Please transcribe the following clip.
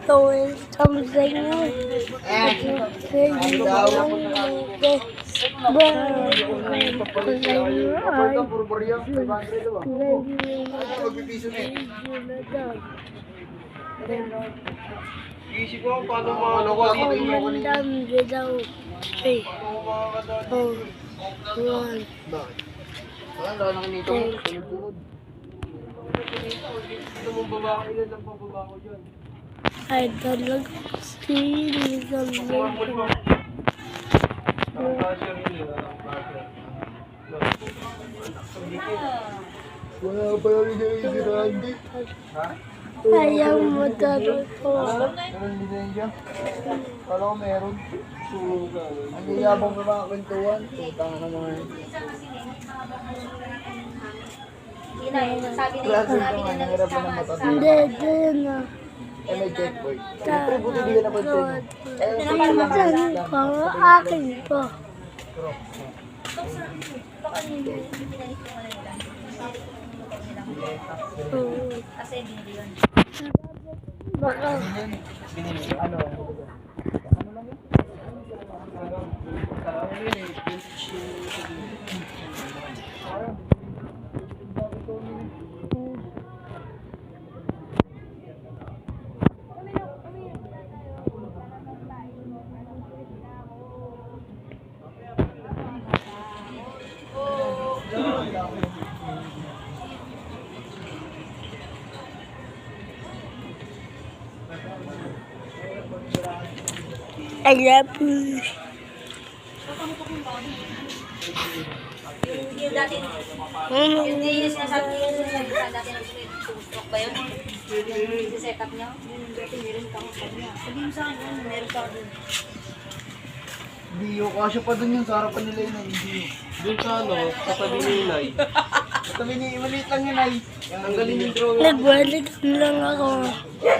doing something new. Isip ko paano maano ko dito yung mga bakit? Wala lang nito. Ito mong babae, ilan lang pa babae dyan? I don't look see something. Wala pa rin siya isirandi. Ha? Ayaw mo daro ko. Meron din na siya. Kala ko meron. Ang yayabang pa mga kwentuhan. Tutang na mga yun. Sabi na Grabe yung ito nga, nahirap na ng mata. Hindi, na. Eh, may checkpoint. Siyempre, buti di ka napansin. Pinsan ko, akin ko. Kasi binili yun. Baka, Binili. Ano? I love you. Yung dati, yung sinasabi niyo yung dati nag-stroke ba yun? Yung set up niyo? Dati meron pa ako kanya. Sabihin mo sa akin, meron pa ako. Hindi yung kasya pa dun yun sa harapan nila yun. Hindi. Doon sa ano, sa tabi ni Inay. Sabi ni, maliit lang yun ay. Ang galing yung draw. Nagbalik lang ako.